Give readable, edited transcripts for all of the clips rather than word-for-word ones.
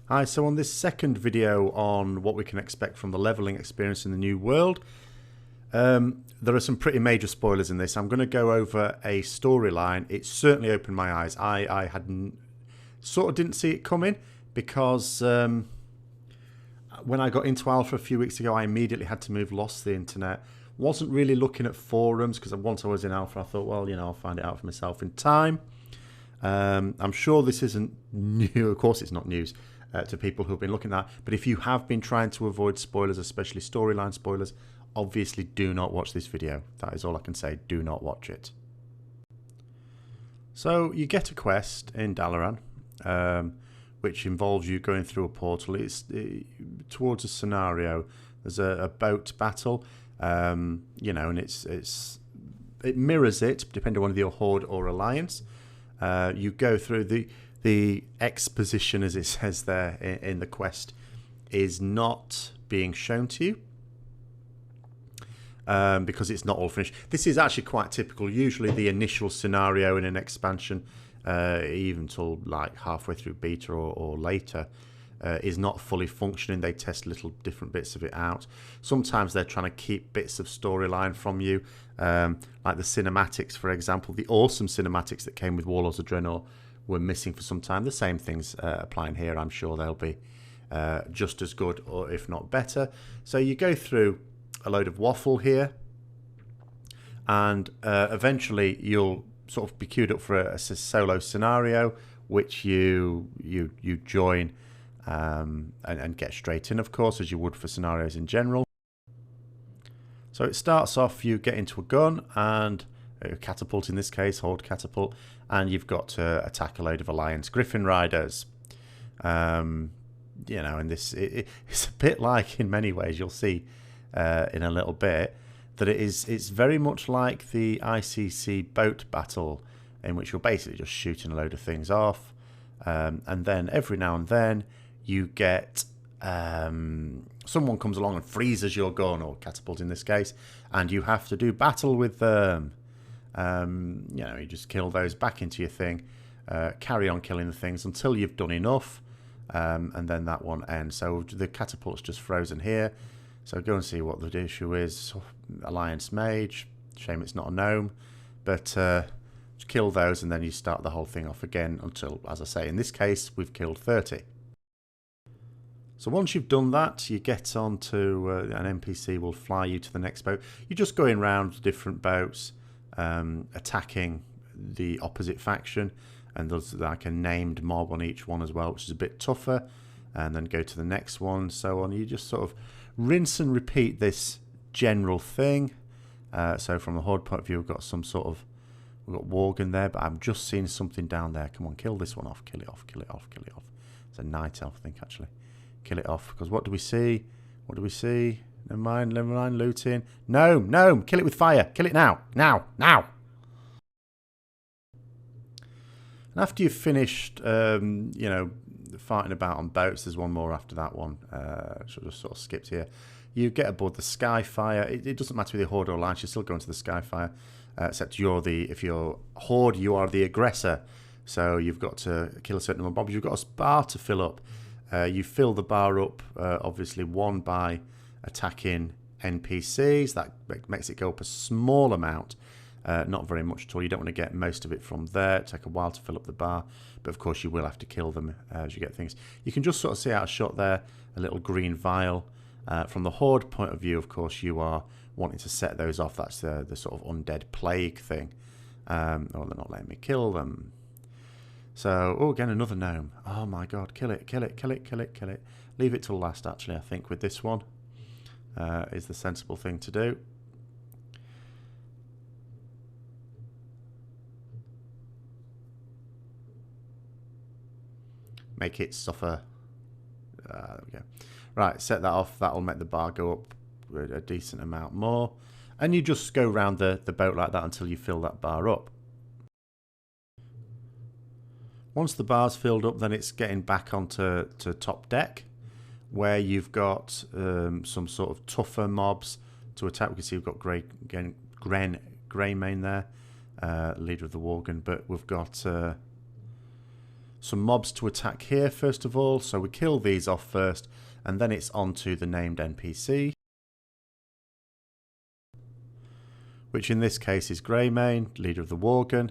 Hi, so on this second video on what we can expect from the leveling experience in the new world, there are some pretty major spoilers in this. I'm going to go over a storyline. It certainly opened my eyes. I hadn't, sort of didn't see it coming because when I got into Alpha a few weeks ago, I immediately had to move, lost the internet. Wasn't really looking at forums because once I was in Alpha, I thought, well, I'll find it out for myself in time. I'm sure this isn't new. Of course, it's not news to people who've been looking at that. But if you have been trying to avoid spoilers, especially storyline spoilers, obviously do not watch this video. That is all I can say. Do not watch it. So you get a quest in Dalaran, which involves you going through a portal. It's towards a scenario. There's a boat battle, and it mirrors it, depending on whether you're Horde or Alliance. You go through the exposition, as it says there in the quest, is not being shown to you because it's not all finished. This is actually quite typical. Usually the initial scenario in an expansion, even till like halfway through beta or later, is not fully functioning. They test little different bits of it out. Sometimes they're trying to keep bits of storyline from you, like the cinematics, for example. The awesome cinematics that came with Warlords of Draenor were missing for some time. The same things applying here. I'm sure they'll be just as good, or if not better. So you go through a load of waffle here, and eventually you'll sort of be queued up for a solo scenario, which you join and get straight in, of course, as you would for scenarios in general. So it starts off, you get into a gun and a catapult, in this case, Horde catapult, and you've got to attack a load of Alliance Griffin Riders. And this it's a bit like, in many ways, you'll see in a little bit, that it's very much like the ICC boat battle, in which you're basically just shooting a load of things off, and then every now and then you get someone comes along and freezes your gun, or catapult in this case, and you have to do battle with them. You just kill those back into your thing, carry on killing the things until you've done enough, and then that one ends. So the catapult's just frozen here. So go and see what the issue is. Alliance Mage. Shame it's not a gnome, but just kill those, and then you start the whole thing off again until, as I say, in this case, we've killed 30. So once you've done that, you get on to an NPC will fly you to the next boat. You're just going around different boats, attacking the opposite faction, and there's like a named mob on each one as well, which is a bit tougher, and then go to the next one, so on. You just sort of rinse and repeat this general thing. So from the Horde point of view, we've got we've got Worgen there, but I'm just seeing something down there. Come on, kill this one off, kill it off, kill it off, kill it off. It's a night elf, I think, actually. Kill it off, because what do we see? What do we see? Never mind, looting. No, kill it with fire. Kill it now. And after you've finished, fighting about on boats, there's one more after that one. Should have sort of skipped here. You get aboard the Skyfire. It doesn't matter whether you're Horde or Alliance, you're still going to the Skyfire, except if you're Horde, you are the aggressor. So you've got to kill a certain number of mobs. You've got a bar to fill up. You fill the bar up, obviously, one by attacking NPCs. That makes it go up a small amount, not very much at all. You don't want to get most of it from there. It'll take a while to fill up the bar, but of course you will have to kill them as you get things. You can just sort of see out a shot there, a little green vial. From the Horde point of view, of course, you are wanting to set those off. That's the sort of undead plague thing. Oh, they're not letting me kill them. So, again, another gnome. Oh my god, kill it. Leave it till last, actually, I think, with this one. Is the sensible thing to do. Make it suffer. There we go. Right, set that off. That'll make the bar go up a decent amount more. And you just go around the boat like that until you fill that bar up. Once the bar's filled up, then it's getting back onto top deck, where you've got some sort of tougher mobs to attack. We can see we've got Greymane there, leader of the Worgen, but we've got some mobs to attack here first of all. So we kill these off first, and then it's on to the named NPC, which in this case is Greymane, leader of the Worgen.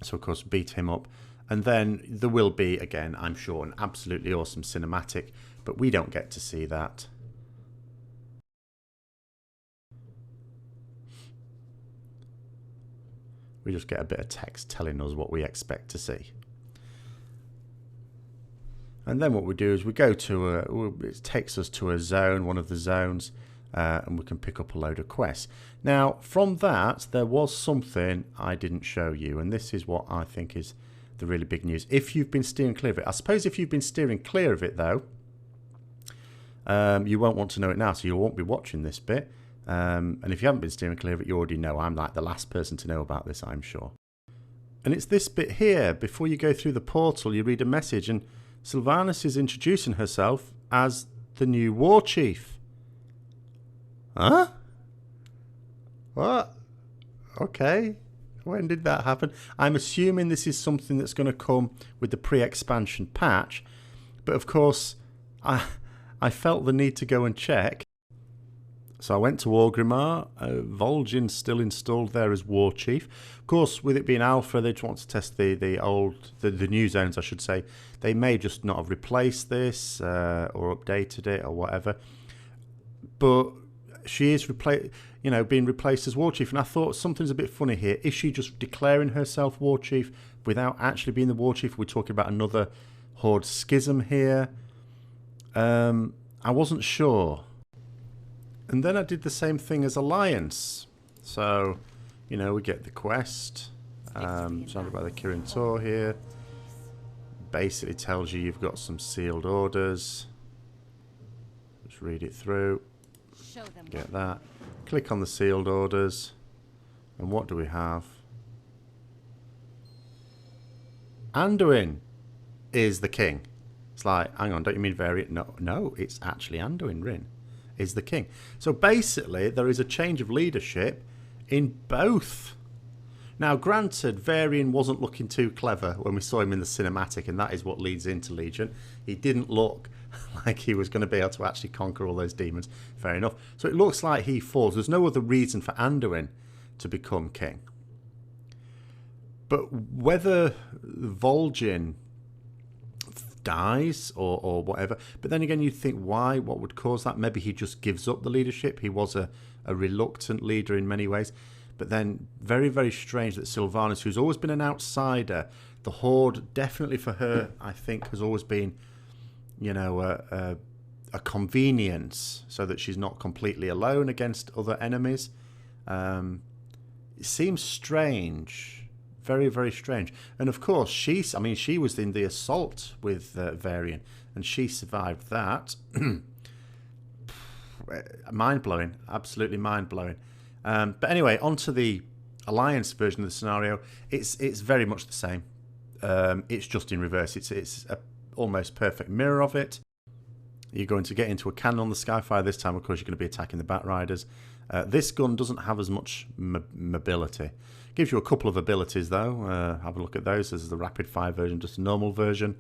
So of course beat him up. And then there will be, again, I'm sure, an absolutely awesome cinematic, but we don't get to see that. We just get a bit of text telling us what we expect to see. And then what we do is we go to it takes us to a zone, one of the zones, and we can pick up a load of quests. Now, from that, there was something I didn't show you, and this is what I think is the really big news. If you've been steering clear of it, I suppose if you've been steering clear of it, though, you won't want to know it now, so you won't be watching this bit. And if you haven't been steering clear of it, you already know. I'm like the last person to know about this, I'm sure. And it's this bit here. Before you go through the portal, you read a message, and Sylvanas is introducing herself as the new war chief. Huh? What? Okay. When did that happen? I'm assuming this is something that's going to come with the pre-expansion patch. But of course, I felt the need to go and check. So I went to Orgrimmar. Vol'jin's still installed there as war chief. Of course, with it being alpha, they just want to test the new zones, I should say. They may just not have replaced this or updated it or whatever. But she is being replaced as war chief, and I thought something's a bit funny here. Is she just declaring herself war chief without actually being the war chief? We're talking about another Horde schism here. I wasn't sure. And then I did the same thing as Alliance. So, we get the quest. Surrounded by the Kirin Tor here. Basically tells you you've got some sealed orders. Just read it through. Get that. Click on the sealed orders. And what do we have? Anduin is the king. It's like, hang on, don't you mean Varian? No, it's actually Anduin Wrynn is the king. So basically, there is a change of leadership in both. Now, granted, Varian wasn't looking too clever when we saw him in the cinematic, and that is what leads into Legion. He didn't look like he was going to be able to actually conquer all those demons. Fair enough. So it looks like he falls. There's no other reason for Anduin to become king. But whether Vol'jin dies or whatever, but then again, you'd think, why? What would cause that? Maybe he just gives up the leadership. He was a reluctant leader in many ways. But then, very, very strange that Sylvanas, who's always been an outsider, the Horde, definitely for her, I think, has always been, a convenience so that she's not completely alone against other enemies. It seems strange. Very, very strange. And of course, she was in the assault with Varian, and she survived that. Mind-blowing. Absolutely mind-blowing. But anyway, onto the Alliance version of the scenario. It's very much the same. It's just in reverse. It's a almost perfect mirror of it. You're going to get into a cannon on the Skyfire this time. Of course, you're going to be attacking the Bat Riders. This gun doesn't have as much mobility. Gives you a couple of abilities, though. Have a look at those. This is the rapid fire version, just a normal version.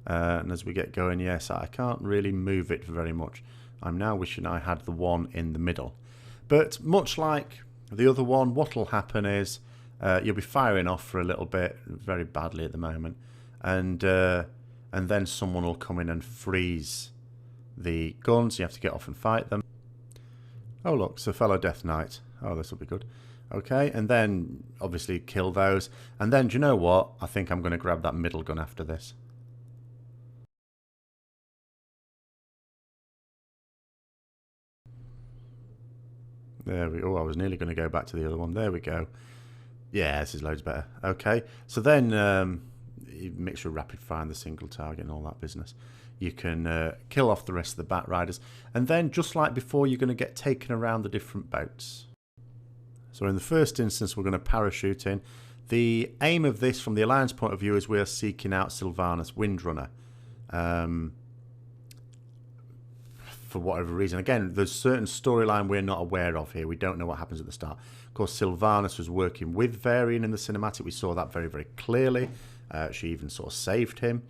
And as we get going, yes, I can't really move it very much. I'm now wishing I had the one in the middle. But much like the other one, what will happen is you'll be firing off for a little bit, very badly at the moment, and then someone will come in and freeze the guns. You have to get off and fight them. Oh look, it's a fellow Death Knight. Oh, this will be good. Okay, and then obviously kill those. And then, do you know what? I think I'm going to grab that middle gun after this. There we go. Oh, I was nearly going to go back to the other one. There we go. Yeah, this is loads better. Okay, so then you mix your rapid fire and the single target and all that business. You can kill off the rest of the Bat Riders. And then, just like before, you're going to get taken around the different boats. So in the first instance, we're going to parachute in. The aim of this, from the Alliance point of view, is we're seeking out Sylvanas Windrunner. for whatever reason. Again, there's certain storyline we're not aware of here. We don't know what happens at the start. Of course, Sylvanas was working with Varian in the cinematic. We saw that very, very clearly. She even sort of saved him.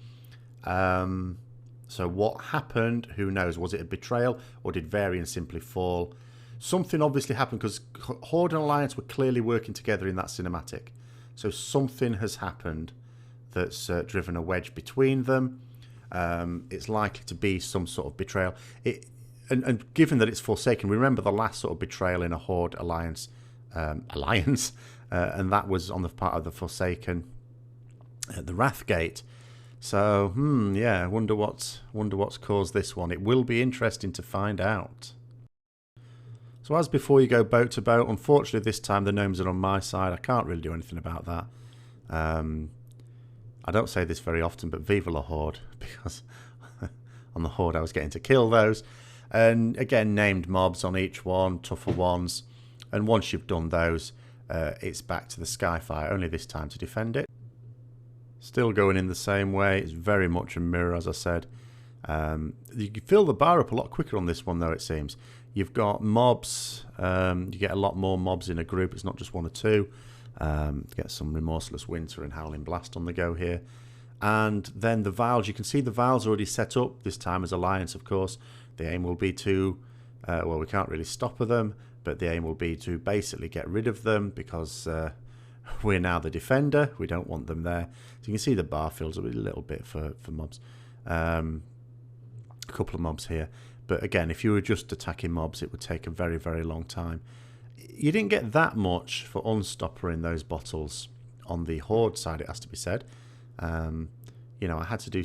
So what happened? Who knows? Was it a betrayal, or did Varian simply fall? Something obviously happened, because Horde and Alliance were clearly working together in that cinematic. So something has happened that's driven a wedge between them. It's likely to be some sort of betrayal. And given that it's Forsaken, remember the last sort of betrayal in a Horde Alliance, and that was on the part of the Forsaken at the Wrathgate. So, yeah, wonder what's caused this one. It will be interesting to find out. So as before, you go boat to boat. Unfortunately, this time the gnomes are on my side. I can't really do anything about that. I don't say this very often, but Viva la Horde, because on the Horde I was getting to kill those. And again, named mobs on each one, tougher ones. And once you've done those, it's back to the Skyfire, only this time to defend it. Still going in the same way. It's very much a mirror, as I said. You can fill the bar up a lot quicker on this one, though, it seems. You've got mobs. You get a lot more mobs in a group. It's not just one or two. Get some Remorseless Winter and Howling Blast on the go here. And then the Vials. You can see the Vials already set up, this time as Alliance, of course. The aim will be to... well, we can't really stop them, but the aim will be to basically get rid of them, because... we're now the defender. We don't want them there. So you can see the bar fills up a little bit for mobs. A couple of mobs here. But again, if you were just attacking mobs, it would take a very, very long time. You didn't get that much for Unstopper in those bottles on the Horde side, it has to be said. You know, I had to do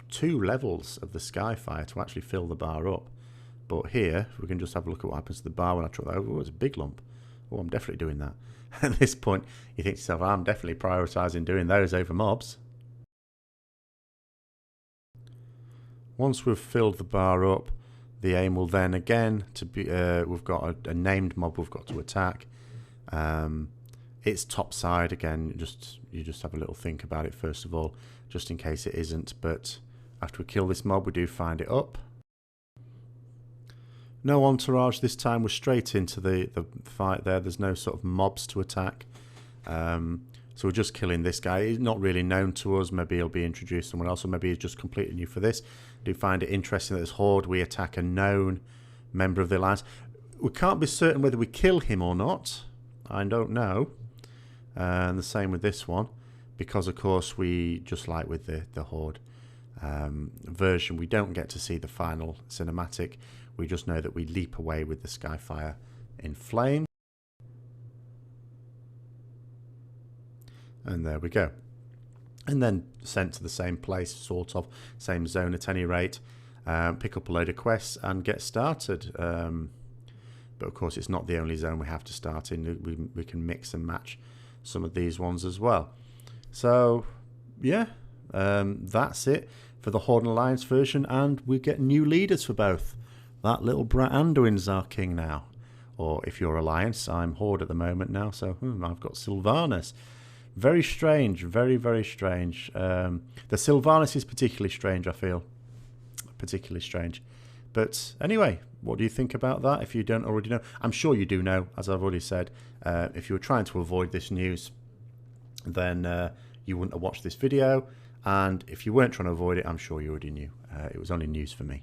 2 levels of the Skyfire to actually fill the bar up. But here, we can just have a look at what happens to the bar when I truck that over. Oh, it's a big lump. Oh, I'm definitely doing that. At this point, you think to yourself, I'm definitely prioritising doing those over mobs. Once we've filled the bar up, the aim will then again to be. We've got a named mob we've got to attack. It's top side again. You just have a little think about it first of all, just in case it isn't. But after we kill this mob, we do find it up. No entourage this time. We're straight into the fight there. There's no sort of mobs to attack. So we're just killing this guy. He's not really known to us. Maybe he'll be introduced somewhere else, or maybe he's just completely new for this. I do find it interesting that this Horde, we attack a known member of the Alliance. We can't be certain whether we kill him or not. I don't know. And the same with this one. Because, of course, we, just like with the Horde version, we don't get to see the final cinematic. We just know that we leap away with the Skyfire in flame. And there we go. And then sent to the same place, sort of, same zone at any rate. Pick up a load of quests and get started. But of course, it's not the only zone we have to start in. We can mix and match some of these ones as well. So, yeah, that's it for the Horde and Alliance version. And we get new leaders for both. That little brat Anduin's our king now. Or if you're Alliance, I'm Horde at the moment now. So I've got Sylvanas. Very strange. Very, very strange. The Sylvanas is particularly strange, I feel. Particularly strange. But anyway, what do you think about that? If you don't already know. I'm sure you do know, as I've already said. If you were trying to avoid this news, then you wouldn't have watched this video. And if you weren't trying to avoid it, I'm sure you already knew. It was only news for me.